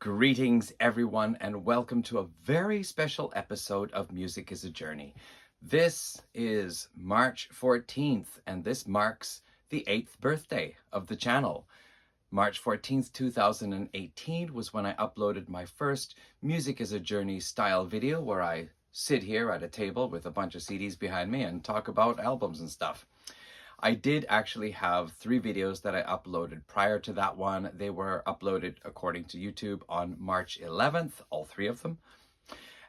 Greetings, everyone, and welcome to a very special episode of Music is a Journey. This is March 14th, and this marks the 8th birthday of the channel. March 14th, 2018 was when I uploaded my first Music is a Journey style video where I sit here at a table with a bunch of CDs behind me and talk about albums and stuff. I did actually have 3 videos that I uploaded prior to that one. They were uploaded according to YouTube on March 11th, all 3 of them.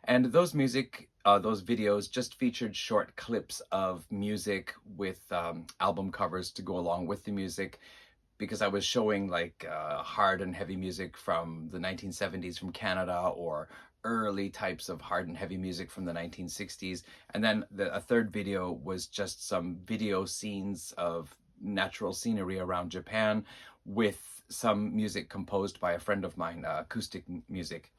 And those videos just featured short clips of music with album covers to go along with the music, because I was showing like hard and heavy music from the 1970s from Canada, or early types of hard and heavy music from the 1960s. And then a third video was just some video scenes of natural scenery around Japan with some music composed by a friend of mine, acoustic music.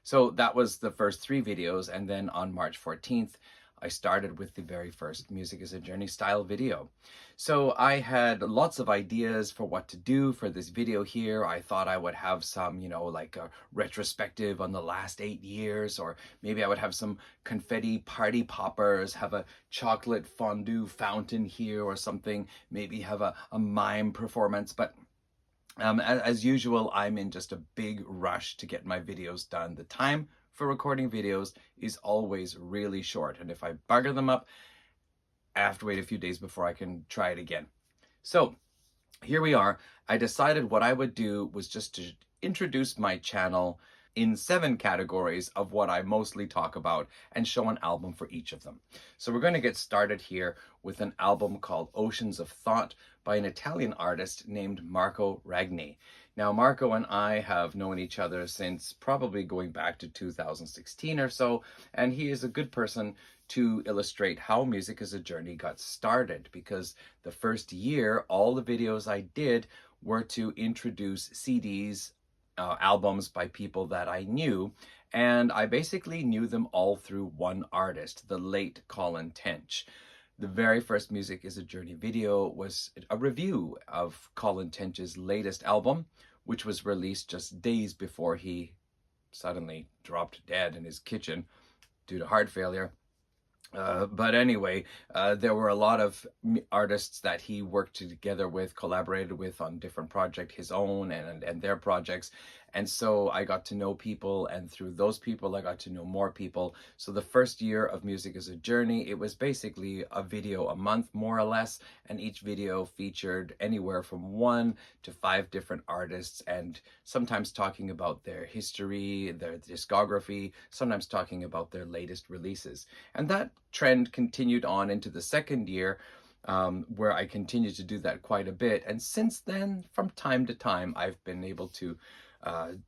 So that was the first 3 videos. And then on March 14th, I started with the very first Music is a Journey style video. So I had lots of ideas for what to do for this video here. I thought I would have some, like a retrospective on the last 8 years, or maybe I would have some confetti party poppers, have a chocolate fondue fountain here or something, maybe have a mime performance. But as usual, I'm in just a big rush to get my videos done. The time for recording videos is always really short, and if I bugger them up, I have to wait a few days before I can try it again. So here we are. I decided what I would do was just to introduce my channel in 7 categories of what I mostly talk about and show an album for each of them. So we're going to get started here with an album called Oceans of Thought by an Italian artist named Marco Ragni. Now, Marco and I have known each other since probably going back to 2016 or so, and he is a good person to illustrate how Music is a Journey got started, because the first year, all the videos I did were to introduce CDs, albums by people that I knew, and I basically knew them all through one artist, the late Colin Tench. The very first Music is a Journey video was a review of Colin Tench's latest album, which was released just days before he suddenly dropped dead in his kitchen due to heart failure. But anyway, there were a lot of artists that he worked together with, collaborated with on different projects, his own and their projects. And so I got to know people, and through those people, I got to know more people. So the first year of Music is a Journey, it was basically a video a month, more or less. And each video featured anywhere from 1 to 5 different artists, and sometimes talking about their history, their discography, sometimes talking about their latest releases. And that trend continued on into the second year, where I continued to do that quite a bit. And since then, from time to time, I've been able to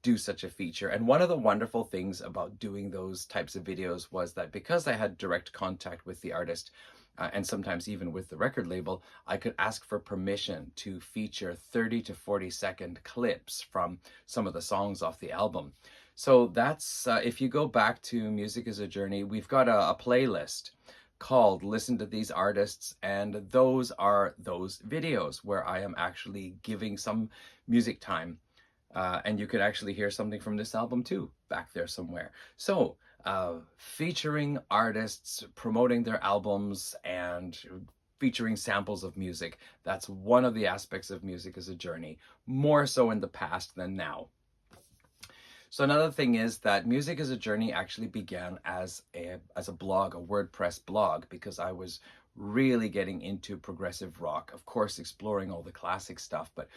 do such a feature. And one of the wonderful things about doing those types of videos was that because I had direct contact with the artist, and sometimes even with the record label, I could ask for permission to feature 30 to 40-second clips from some of the songs off the album. So that's, if you go back to Music is a Journey, we've got a playlist called Listen to These Artists, and those are those videos where I am actually giving some music time. And you could actually hear something from this album too, back there somewhere. So featuring artists, promoting their albums, and featuring samples of music, that's one of the aspects of Music is a Journey, more so in the past than now. So another thing is that Music is a Journey actually began as a blog, a WordPress blog, because I was really getting into progressive rock, of course exploring all the classic stuff, but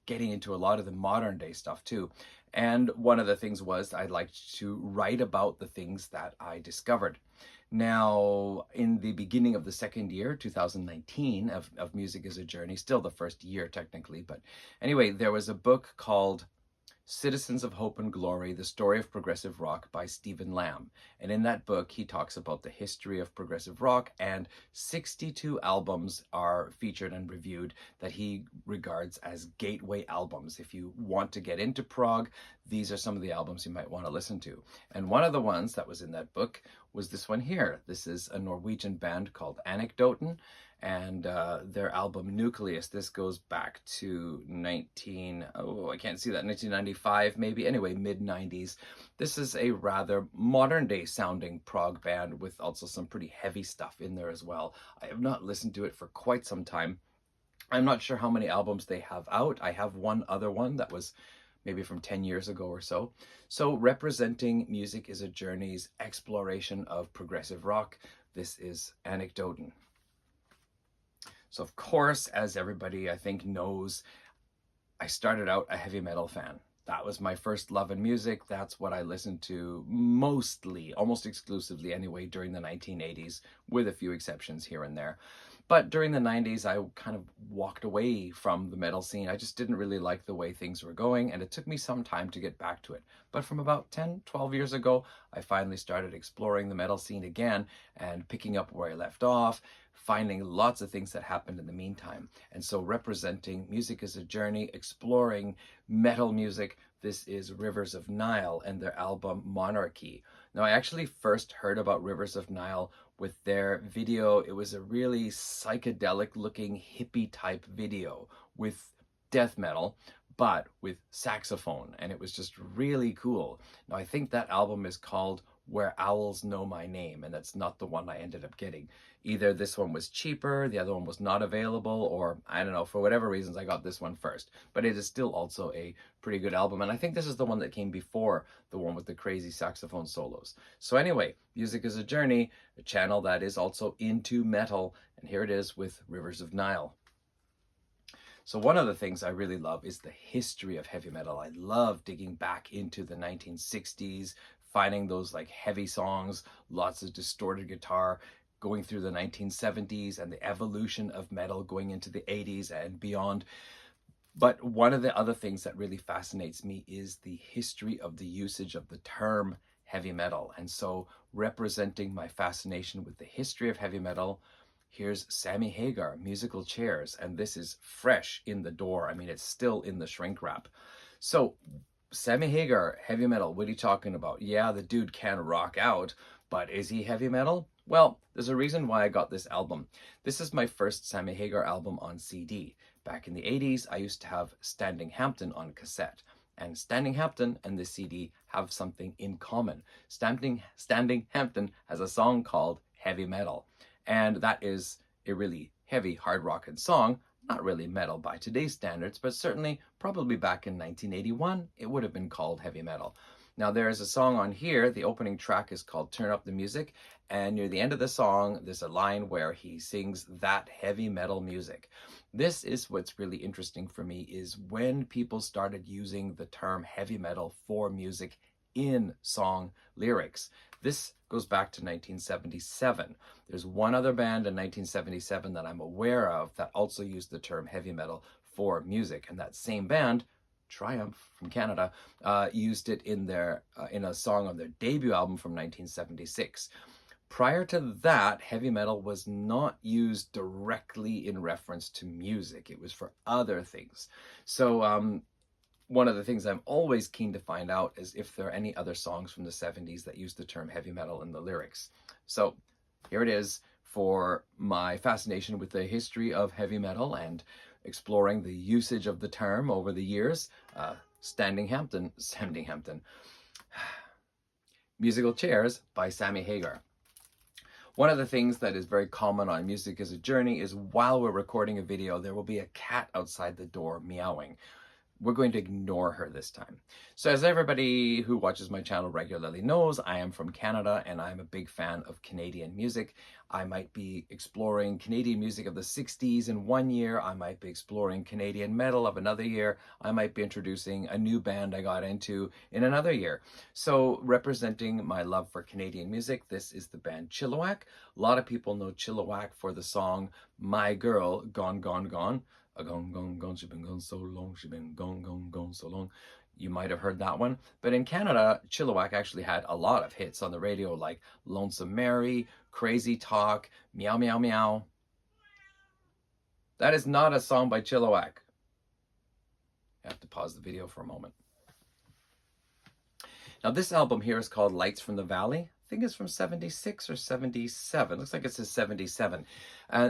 getting into a lot of the modern day stuff too. And one of the things was I liked to write about the things that I discovered. Now, in the beginning of the second year, 2019, of Music is a Journey, still the first year technically, but anyway, there was a book called Citizens of Hope and Glory, The Story of Progressive Rock by Stephen Lamb. And in that book, he talks about the history of progressive rock, and 62 albums are featured and reviewed that he regards as gateway albums. If you want to get into prog, these are some of the albums you might want to listen to. And one of the ones that was in that book was this one here. This is a Norwegian band called Anekdoten, and their album Nucleus. This goes back to I can't see that, 1995 maybe, anyway, mid-90s. This is a rather modern day sounding prog band with also some pretty heavy stuff in there as well. I have not listened to it for quite some time. I'm not sure how many albums they have out. I have one other one that was maybe from 10 years ago or so. So representing Music is a Journey's exploration of progressive rock, this is Anekdoten. So of course, as everybody I think knows, I started out a heavy metal fan. That was my first love in music. That's what I listened to mostly, almost exclusively anyway, during the 1980s, with a few exceptions here and there. But during the 90s, I kind of walked away from the metal scene. I just didn't really like the way things were going, and it took me some time to get back to it. But from about 10, 12 years ago, I finally started exploring the metal scene again and picking up where I left off, finding lots of things that happened in the meantime. And so representing Music is a Journey, exploring metal music, this is Rivers of Nile and their album Monarchy. Now, I actually first heard about Rivers of Nile with their video. It was a really psychedelic looking hippie type video with death metal, but with saxophone, and it was just really cool. Now, I think that album is called Where Owls Know My Name, and that's not the one I ended up getting. Either this one was cheaper, the other one was not available, or I don't know, for whatever reasons I got this one first. But it is still also a pretty good album, and I think this is the one that came before the one with the crazy saxophone solos. So anyway, Music is a Journey, a channel that is also into metal, and here it is with Rivers of Nile. So one of the things I really love is the history of heavy metal. I love digging back into the 1960s, finding those like heavy songs, lots of distorted guitar, going through the 1970s and the evolution of metal going into the 80s and beyond. But one of the other things that really fascinates me is the history of the usage of the term heavy metal. And so representing my fascination with the history of heavy metal, here's Sammy Hagar, Musical Chairs, and this is fresh in the door. I mean, it's still in the shrink wrap. So Sammy Hagar, heavy metal, what are you talking about? Yeah, the dude can rock out, but is he heavy metal? Well, there's a reason why I got this album. This is my first Sammy Hagar album on CD. Back in the 80s, I used to have Standing Hampton on cassette. And Standing Hampton and the CD have something in common. Standing Hampton has a song called Heavy Metal. And that is a really heavy, hard-rocking song. Not really metal by today's standards, but certainly probably back in 1981, it would have been called heavy metal. Now, there is a song on here. The opening track is called Turn Up the Music. And near the end of the song, there's a line where he sings that heavy metal music. This is what's really interesting for me, is when people started using the term heavy metal for music in song lyrics. This goes back to 1977. There's one other band in 1977 that I'm aware of that also used the term heavy metal for music. And that same band, Triumph from Canada, used it in a song on their debut album from 1976. Prior to that, heavy metal was not used directly in reference to music. It was for other things. So one of the things I'm always keen to find out is if there are any other songs from the 70s that use the term heavy metal in the lyrics. So here it is for my fascination with the history of heavy metal and exploring the usage of the term over the years. Standing Hampton. Musical Chairs by Sammy Hagar. One of the things that is very common on Music is a Journey is while we're recording a video, there will be a cat outside the door meowing. We're going to ignore her this time. So as everybody who watches my channel regularly knows, I am from Canada and I'm a big fan of Canadian music. I might be exploring Canadian music of the 60s in one year. I might be exploring Canadian metal of another year. I might be introducing a new band I got into in another year. So representing my love for Canadian music, this is the band Chilliwack. A lot of people know Chilliwack for the song My Girl, Gone, Gone, Gone. Gone, gone, gone, she's been gone so long, she's been gone, gone, gone so long. You might have heard that one. But in Canada, Chilliwack actually had a lot of hits on the radio like Lonesome Mary, Crazy Talk, Meow, Meow, Meow. That is not a song by Chilliwack. I have to pause the video for a moment. Now this album here is called Lights from the Valley. I think it's from 76 or 77. Looks like it says 77.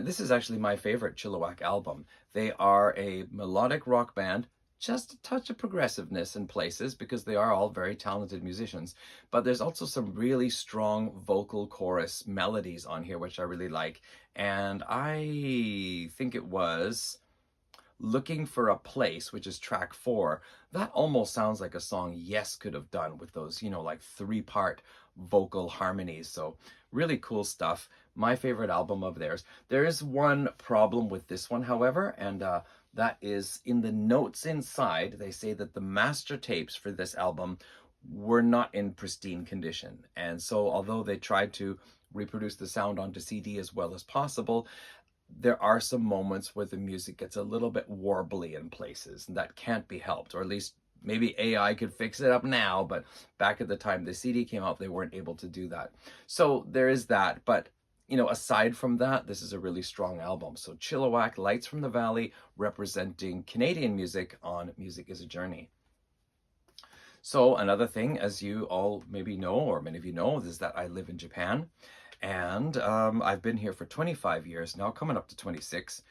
This is actually my favorite Chilliwack album. They are a melodic rock band, just a touch of progressiveness in places because they are all very talented musicians. But there's also some really strong vocal chorus melodies on here, which I really like. And I think it was Looking for a Place, which is track 4. That almost sounds like a song Yes could have done with those, like 3-part vocal harmonies. So really cool stuff. My favorite album of theirs. There is one problem with this one, however, and that is in the notes inside. They say that the master tapes for this album were not in pristine condition. And so although they tried to reproduce the sound onto CD as well as possible, there are some moments where the music gets a little bit warbly in places, and that can't be helped, or at least maybe AI could fix it up now, but back at the time the CD came out, they weren't able to do that. So there is that, but aside from that, this is a really strong album. So Chilliwack, Lights from the Valley, representing Canadian music on Music is a Journey. So another thing, as you all maybe know, or many of you know, is that I live in Japan. And I've been here for 25 years now, coming up to 26.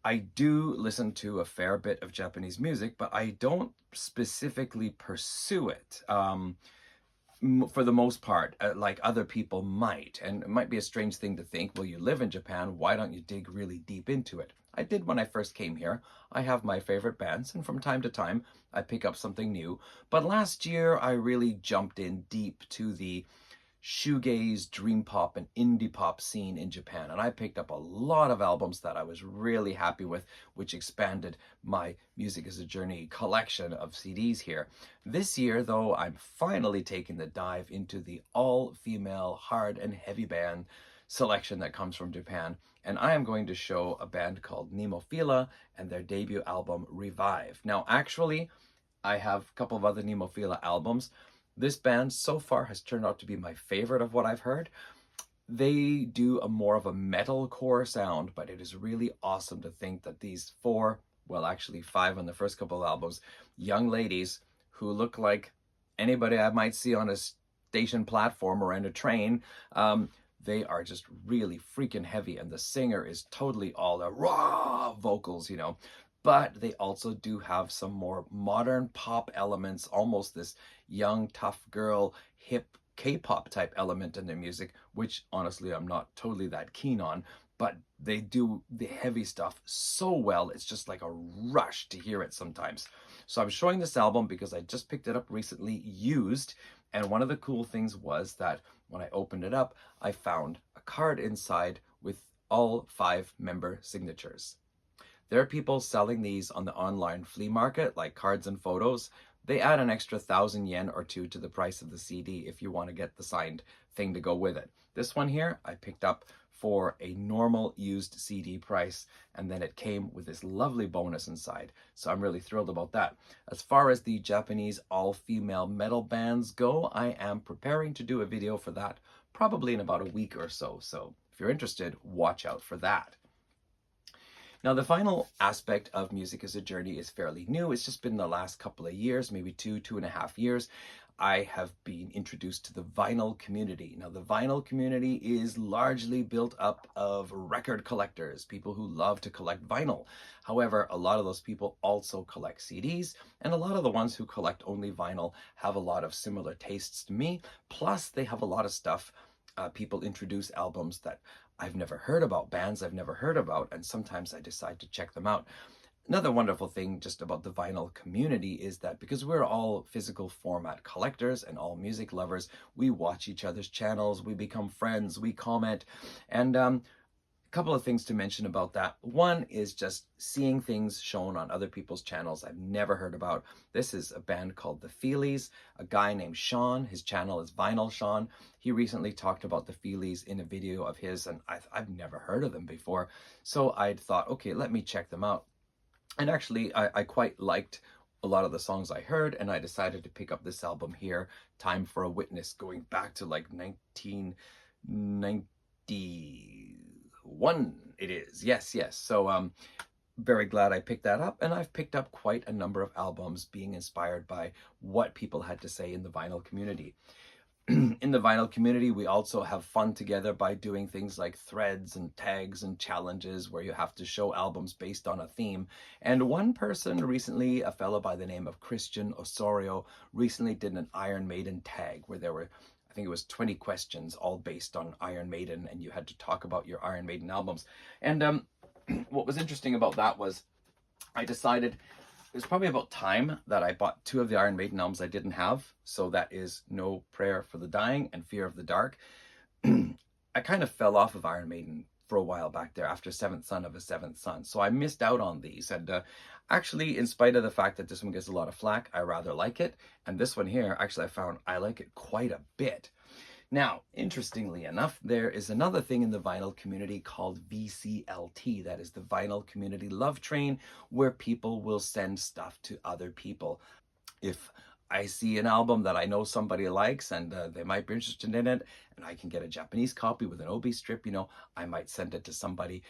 I do listen to a fair bit of Japanese music, but I don't specifically pursue it for the most part, like other people might. And it might be a strange thing to think, well, you live in Japan, why don't you dig really deep into it? I did when I first came here. I have my favorite bands, and from time to time, I pick up something new. But last year, I really jumped in deep to the shoegaze, dream pop, and indie pop scene in Japan. And I picked up a lot of albums that I was really happy with, which expanded my Music is a Journey collection of CDs here. This year, though, I'm finally taking the dive into the all-female hard and heavy band selection that comes from Japan. And I am going to show a band called Nemophila and their debut album, Revive. Now, actually, I have a couple of other Nemophila albums. This band so far has turned out to be my favorite of what I've heard. They do a more of a metalcore sound, but it is really awesome to think that these 4, well, actually 5 on the first couple of albums, young ladies who look like anybody I might see on a station platform or in a train, they are just really freaking heavy, and the singer is totally all the raw vocals, but they also do have some more modern pop elements, almost this young, tough girl, hip K-pop type element in their music, which honestly I'm not totally that keen on, but they do the heavy stuff so well, it's just like a rush to hear it sometimes. So I'm showing this album because I just picked it up recently, used, and one of the cool things was that when I opened it up, I found a card inside with all 5 member signatures. There are people selling these on the online flea market, like cards and photos. They add an extra 1,000 yen or 2 to the price of the CD if you want to get the signed thing to go with it. This one here, I picked up for a normal used CD price, and then it came with this lovely bonus inside. So I'm really thrilled about that. As far as the Japanese all-female metal bands go, I am preparing to do a video for that probably in about a week or so. So if you're interested, watch out for that. Now, the final aspect of Music is a Journey is fairly new. It's just been the last couple of years, maybe 2.5 years. I have been introduced to the vinyl community. Now, the vinyl community is largely built up of record collectors, people who love to collect vinyl. However, a lot of those people also collect CDs, and a lot of the ones who collect only vinyl have a lot of similar tastes to me. Plus, they have a lot of stuff. People introduce albums that I've never heard about, bands I've never heard about, and sometimes I decide to check them out. Another wonderful thing just about the vinyl community is that because we're all physical format collectors and all music lovers, we watch each other's channels, we become friends, we comment, and a couple of things to mention about that. One is just seeing things shown on other people's channels I've never heard about. This is a band called The Feelies, a guy named Sean. His channel is Vinyl Sean. He recently talked about The Feelies in a video of his, and I've never heard of them before. So I thought, okay, let me check them out. And actually, I quite liked a lot of the songs I heard, and I decided to pick up this album here, Time for a Witness, going back to like 1991 it is. Yes. So very glad I picked that up, and I've picked up quite a number of albums being inspired by what people had to say in the vinyl community. In the vinyl community, we also have fun together by doing things like threads and tags and challenges where you have to show albums based on a theme. And one person recently, a fellow by the name of Christian Osorio, recently did an Iron Maiden tag where there were, I think it was 20 questions all based on Iron Maiden, and you had to talk about your Iron Maiden albums. And what was interesting about that was I decided it was probably about time that I bought two of the Iron Maiden albums I didn't have. So that is No Prayer for the Dying and Fear of the Dark. I kind of fell off of Iron Maiden for a while back there after Seventh Son of a Seventh Son. So I missed out on these. And actually, in spite of the fact that this one gets a lot of flack, I rather like it. And this one here, actually, I found I like it quite a bit. Now, interestingly enough, there is another thing in the vinyl community called VCLT. That is the Vinyl Community Love Train, where people will send stuff to other people. If I see an album that I know somebody likes and they might be interested in it, and I can get a Japanese copy with an obi strip, I might send it to somebody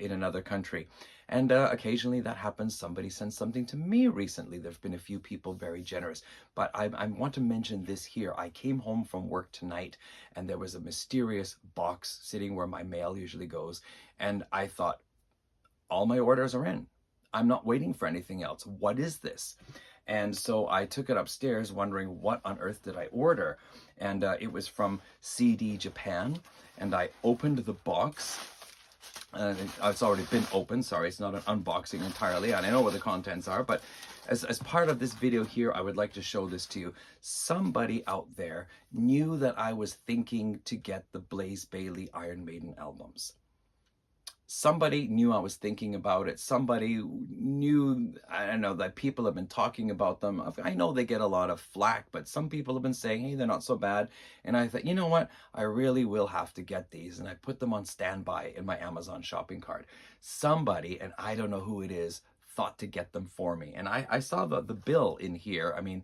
in another country. And occasionally that happens. Somebody sends something to me recently. There have been a few people very generous. But I want to mention this here. I came home from work tonight and there was a mysterious box sitting where my mail usually goes. And I thought, all my orders are in. I'm not waiting for anything else. What is this? And so I took it upstairs wondering what on earth did I order. And it was from CD Japan. And I opened the box. It's already been opened. Sorry, it's not an unboxing entirely. And I know what the contents are. But as part of this video here, I would like to show this to you. Somebody out there knew that I was thinking to get the Blaze Bayley Iron Maiden albums. Somebody knew I was thinking about it. Somebody knew, I don't know, that people have been talking about them. I know they get a lot of flack, but some people have been saying, hey, they're not so bad. And I thought, you know what? I really will have to get these. And I put them on standby in my Amazon shopping cart. Somebody, and I don't know who it is, thought to get them for me. And I saw the bill in here. I mean,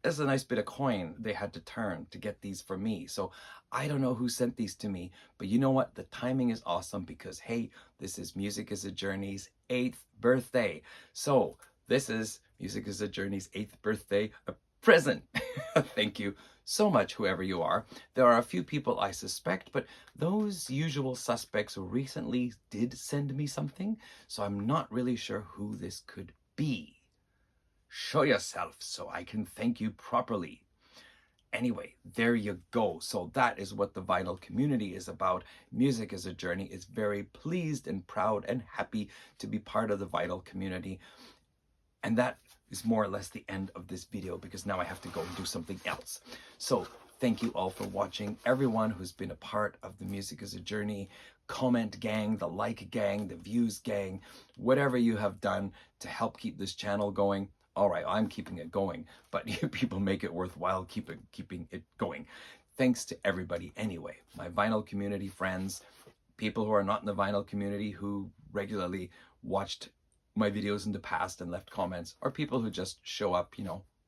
that's a nice bit of coin they had to turn to get these for me. So I don't know who sent these to me, but you know what? The timing is awesome because, hey, this is Music is a Journey's 8th birthday. So this is Music is a Journey's 8th birthday present. Thank you so much, whoever you are. There are a few people I suspect, but those usual suspects recently did send me something, so I'm not really sure who this could be. Show yourself so I can thank you properly. Anyway, there you go. So that is what the vinyl community is about. Music is a Journey is very pleased and proud and happy to be part of the vinyl community. And that is more or less the end of this video because now I have to go and do something else. So thank you all for watching. Everyone who's been a part of the Music is a Journey comment gang, the like gang, the views gang, whatever you have done to help keep this channel going. All right, I'm keeping it going, but you people make it worthwhile keeping it going. Thanks to everybody anyway. My vinyl community friends, people who are not in the vinyl community who regularly watched my videos in the past and left comments, or people who just show up,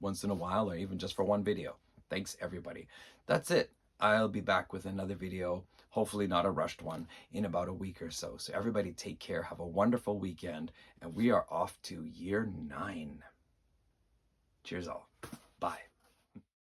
once in a while or even just for one video. Thanks everybody. That's it. I'll be back with another video, hopefully not a rushed one, in about a week or so. So everybody take care, have a wonderful weekend, and we are off to year 9. Cheers all. Bye.